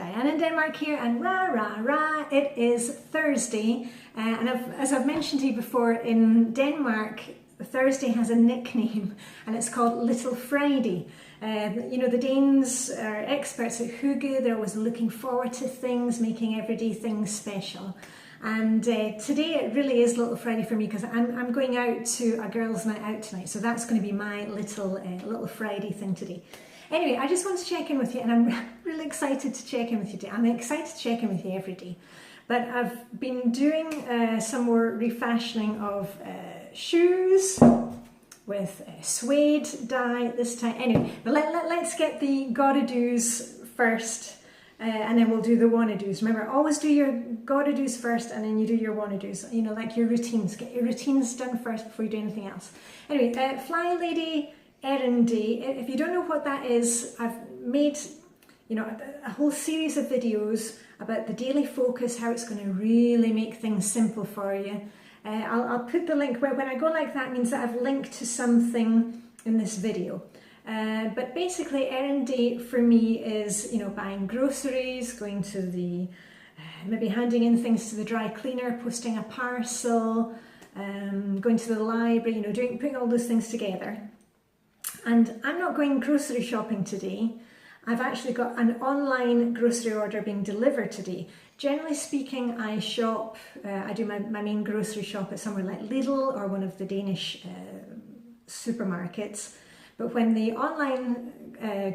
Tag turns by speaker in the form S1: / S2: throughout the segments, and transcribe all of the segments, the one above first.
S1: Diane in Denmark here, and rah rah rah, it is Thursday, and as I've mentioned to you before, in Denmark Thursday has a nickname and it's called Little Friday. You know, the Danes are experts at hygge. They're always looking forward to things, making everyday things special. And today it really is Little Friday for me because I'm going out to a girls' night out tonight, so that's going to be my little Friday thing today. Anyway, I just want to check in with you, and I'm really excited to check in with you today. I'm excited to check in with you every day, but I've been doing some more refashioning of shoes with suede dye this time. Anyway, but let's get the gotta do's first, and then we'll do the wanna do's. Remember, always do your gotta do's first, and then you do your wanna do's. You know, like your routines. Get your routines done first before you do anything else. Anyway, Flylady Thursday. If you don't know what that is, I've made, you know, a whole series of videos about the daily focus, how it's going to really make things simple for you. I'll put the link where, when I go like that, means that I've linked to something in this video. But basically, errand day for me is, you know, buying groceries, going to the, maybe handing in things to the dry cleaner, posting a parcel, going to the library, you know, putting all those things together. And I'm not going grocery shopping today. I've actually got an online grocery order being delivered today. Generally speaking, I shop, I do my main grocery shop at somewhere like Lidl or one of the Danish supermarkets. But when the online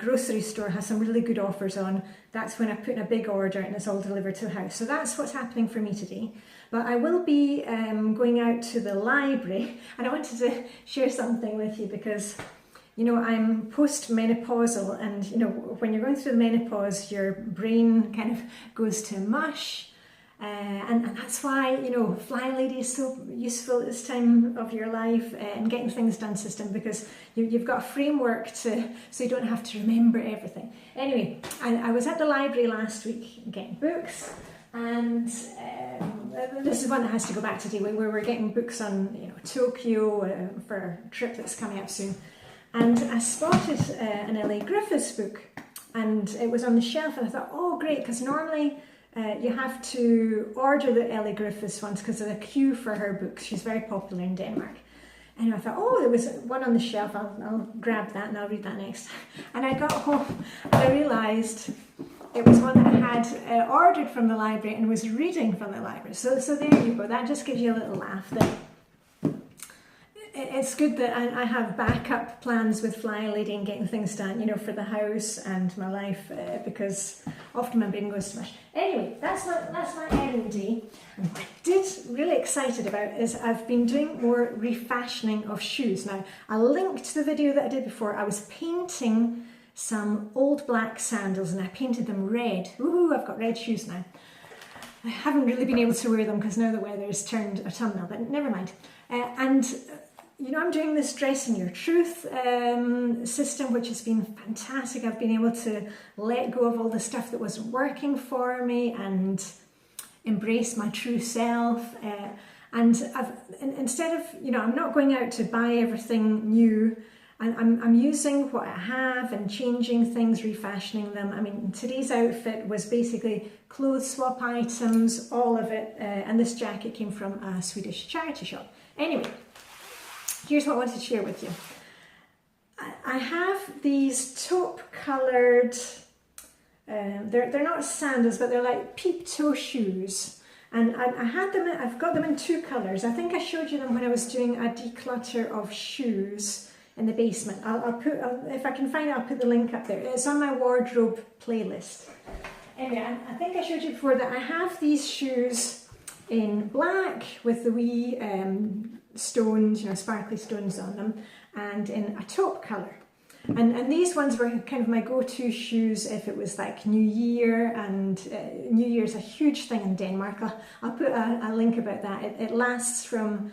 S1: grocery store has some really good offers on, that's when I put in a big order and it's all delivered to the house. So that's what's happening for me today. But I will be going out to the library, and I wanted to share something with you because, you know, I'm post-menopausal, and, you know, when you're going through the menopause, your brain kind of goes to mush. And that's why, you know, Flylady is so useful at this time of your life and getting things done system, because you've got a framework so you don't have to remember everything. Anyway, I was at the library last week getting books, and this is one that has to go back today, where we're getting books on, you know, Tokyo for a trip that's coming up soon. And I spotted an L.A. Griffiths book, and it was on the shelf, and I thought, oh great, because normally you have to order the L.A. Griffiths ones because there's a queue for her books. She's very popular in Denmark. And I thought, oh, there was one on the shelf, I'll grab that and I'll read that next. And I got home and I realised it was one that I had ordered from the library and was reading from the library. So there you go, that just gives you a little laugh there. It's good that I have backup plans with Flylady and getting things done, you know, for the house and my life, because often my brain goes to mush. Anyway, that's my errand day. And what I did really excited about is I've been doing more refashioning of shoes. Now, I linked to the video that I did before. I was painting some old black sandals and I painted them red. Ooh, I've got red shoes now. I haven't really been able to wear them because now the weather has turned autumnal, but never mind. You know, I'm doing this Dress in Your Truth system, which has been fantastic. I've been able to let go of all the stuff that wasn't working for me and embrace my true self. And instead of, you know, I'm not going out to buy everything new. I'm using what I have and changing things, refashioning them. I mean, today's outfit was basically clothes swap items, all of it. And this jacket came from a Swedish charity shop. Anyway. Here's what I wanted to share with you. I have these taupe coloured, they're not sandals, but they're like peep toe shoes. And I've got them in two colours. I think I showed you them when I was doing a declutter of shoes in the basement. If I can find it, I'll put the link up there. It's on my wardrobe playlist. Anyway, I think I showed you before that I have these shoes in black with the wee stones, you know, sparkly stones on them, and in a taupe colour. And these ones were kind of my go-to shoes if it was like New Year, and New Year's a huge thing in Denmark. I'll put a link about that. It lasts from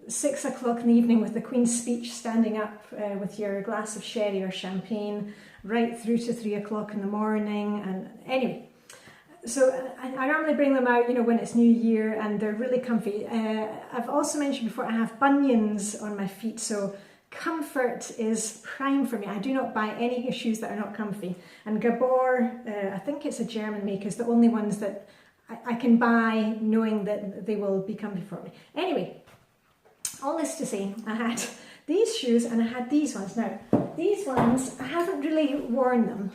S1: 6 o'clock in the evening with the Queen's speech, standing up with your glass of sherry or champagne, right through to 3 o'clock in the morning. And anyway, so I normally bring them out, you know, when it's New Year, and they're really comfy. I've also mentioned before I have bunions on my feet, so comfort is prime for me. I do not buy any shoes that are not comfy. And Gabor, I think it's a German maker, is the only ones that I can buy knowing that they will be comfy for me. Anyway, all this to say, I had these shoes and I had these ones. Now, these ones, I haven't really worn them.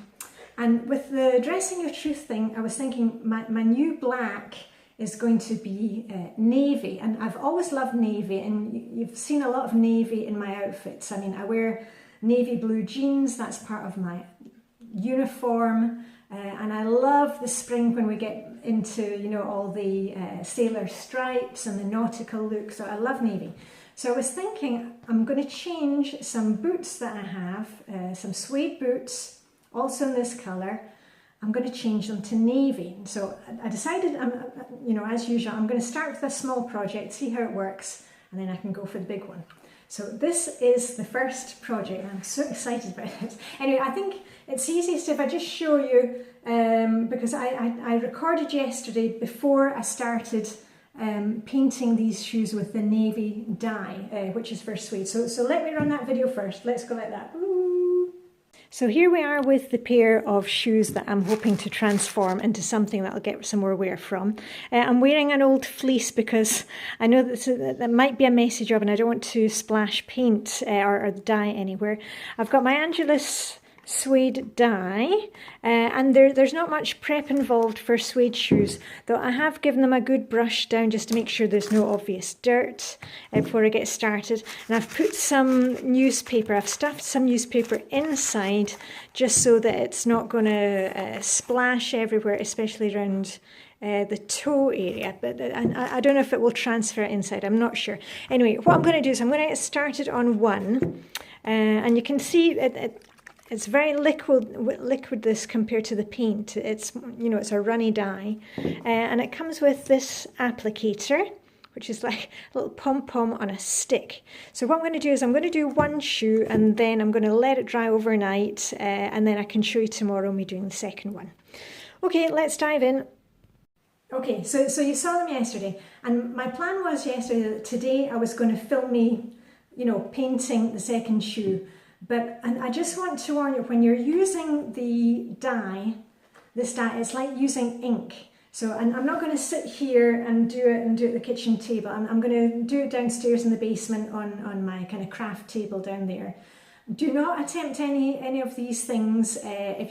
S1: And with the Dressing Your Truth thing, I was thinking my new black is going to be navy. And I've always loved navy, and you've seen a lot of navy in my outfits. I mean, I wear navy blue jeans, that's part of my uniform. And I love the spring when we get into, you know, all the sailor stripes and the nautical look. So I love navy. So I was thinking I'm going to change some boots that I have, some suede boots, also in this colour. I'm going to change them to navy. So I decided, you know, as usual, I'm going to start with a small project, see how it works, and then I can go for the big one. So this is the first project, and I'm so excited about it. Anyway, I think it's easiest if I just show you, because I recorded yesterday before I started painting these shoes with the navy dye, which is for suede. So let me run that video first. Let's go like that. Ooh. So here we are with the pair of shoes that I'm hoping to transform into something that I'll get some more wear from. I'm wearing an old fleece because I know that might be a messy job and I don't want to splash paint or dye anywhere. I've got my Angelus suede dye, and there's not much prep involved for suede shoes, though I have given them a good brush down just to make sure there's no obvious dirt before I get started. And I've put some newspaper, I've stuffed some newspaper inside just so that it's not going to splash everywhere, especially around the toe area, but I don't know if it will transfer inside, I'm not sure. Anyway, what I'm going to do is I'm going to get started on one, and you can see it's very liquid this compared to the paint. It's, you know, it's a runny dye, and it comes with this applicator, which is like a little pom-pom on a stick. So what I'm going to do is I'm going to do one shoe and then I'm going to let it dry overnight, and then I can show you tomorrow me doing the second one. Okay, let's dive in. Okay, so you saw them yesterday, and my plan was yesterday that today I was going to film me, you know, painting the second shoe. But and I just want to warn you, when you're using the dye, this dye, it's like using ink. So, and I'm not going to sit here and do it at the kitchen table. I'm going to do it downstairs in the basement on my kind of craft table down there. Do not attempt any of these things if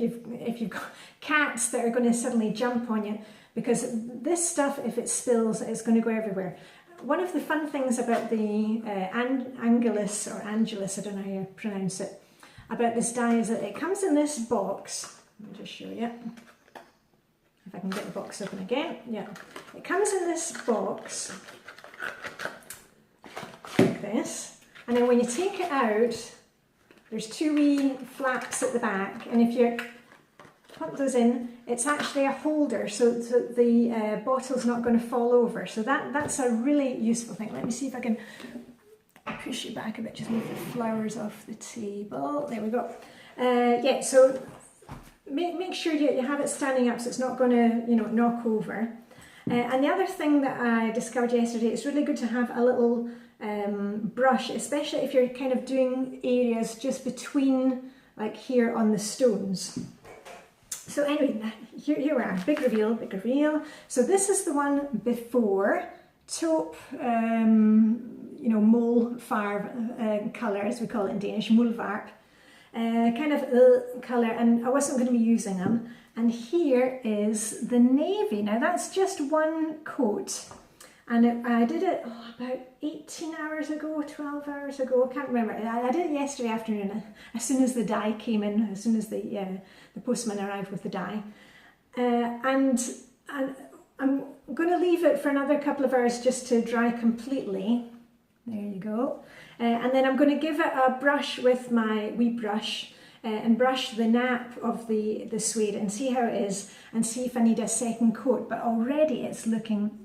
S1: you've got cats that are going to suddenly jump on you, because this stuff, if it spills, it's going to go everywhere. One of the fun things about the Angelus, I don't know how you pronounce it, about this dye is that it comes in this box. Let me just show you. If I can get the box open again. Yeah. It comes in this box, like this. And then when you take it out, there's two wee flaps at the back. And if you put those in, it's actually a holder, so the bottle's not going to fall over. So that's a really useful thing. Let me see if I can push it back a bit, just move the flowers off the table. There we go. Yeah, so make sure you have it standing up so it's not going to, you know, knock over. And the other thing that I discovered yesterday, it's really good to have a little brush, especially if you're kind of doing areas just between, like here on the stones. So anyway, here we are, big reveal. So this is the one before, taupe, you know, molfarb colour, as we call it in Danish, molvarp, kind of colour, and I wasn't going to be using them. And here is the navy. Now that's just one coat, and I did it about 18 hours ago, 12 hours ago, I can't remember. I did it yesterday afternoon, as soon as the dye came in, as soon as the postman arrived with the dye. And I'm going to leave it for another couple of hours just to dry completely. There you go. And then I'm going to give it a brush with my wee brush, and brush the nap of the suede and see how it is, and see if I need a second coat. But already it's looking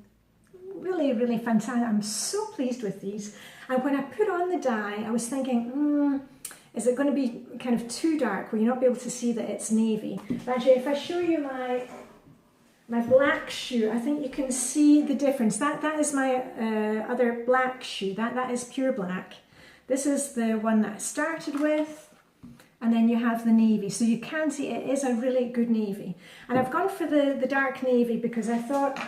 S1: really, really fantastic. I'm so pleased with these. And when I put on the dye, I was thinking, is it going to be kind of too dark? Will you not be able to see that it's navy? But actually, if I show you my black shoe, I think you can see the difference. That is my other black shoe. That is pure black. This is the one that I started with. And then you have the navy. So you can see it is a really good navy. And I've gone for the dark navy because I thought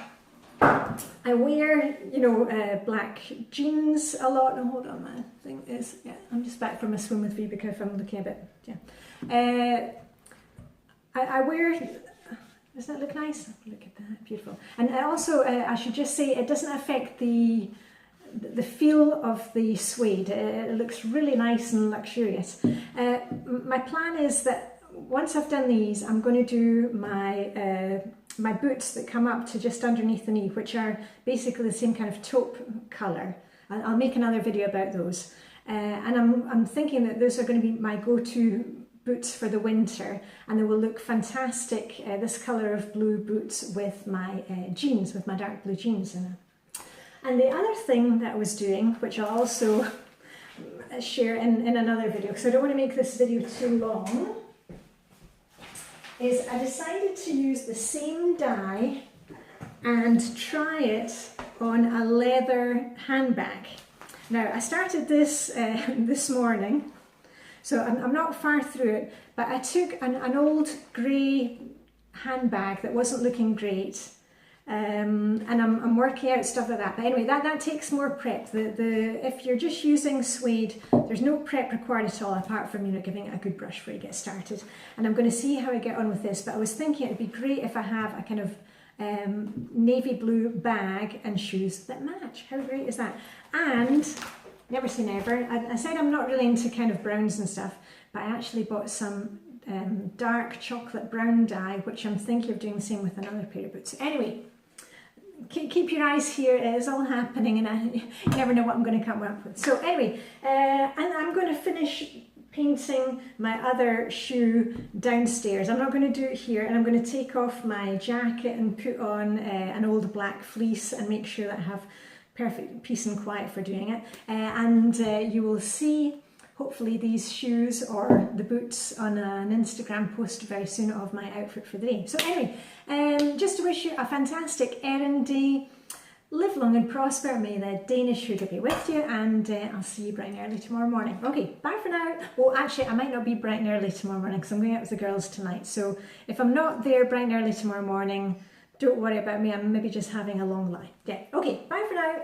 S1: I wear, you know, black jeans a lot. Oh, hold on, my thing is, yeah, I'm just back from a swim with Vivica if I'm looking a bit, yeah. I wear, doesn't that look nice? Look at that, beautiful. And also, I should just say, it doesn't affect the feel of the suede. It looks really nice and luxurious. My plan is that once I've done these, I'm going to do my boots that come up to just underneath the knee, which are basically the same kind of taupe colour. I'll make another video about those. And I'm thinking that those are going to be my go-to boots for the winter, and they will look fantastic, this colour of blue boots with my jeans, with my dark blue jeans in it. And the other thing that I was doing, which I'll also share in another video, because I don't want to make this video too long, is I decided to use the same dye and try it on a leather handbag. Now, I started this this morning, so I'm not far through it, but I took an old grey handbag that wasn't looking great, and I'm working out stuff like that. But anyway, that takes more prep. If you're just using suede, there's no prep required at all, apart from, you know, giving it a good brush before you get started. And I'm going to see how I get on with this, but I was thinking it'd be great if I have a kind of navy blue bag and shoes that match. How great is that? And never say never. I said I'm not really into kind of browns and stuff, but I actually bought some dark chocolate brown dye, which I'm thinking of doing the same with another pair of boots. Anyway, keep your eyes here. It is all happening, and you never know what I'm going to come up with. So anyway, and I'm going to finish painting my other shoe downstairs. I'm not going to do it here, and I'm going to take off my jacket and put on an old black fleece and make sure that I have perfect peace and quiet for doing it. And you will see hopefully these shoes or the boots on an Instagram post very soon of my outfit for the day. So anyway, just to wish you a fantastic errand day. Live long and prosper. May the Danish sugar be with you, and I'll see you bright and early tomorrow morning. Okay, bye for now. Well, actually, I might not be bright and early tomorrow morning because I'm going out with the girls tonight. So if I'm not there bright and early tomorrow morning, don't worry about me. I'm maybe just having a long lie. Yeah, okay, bye for now.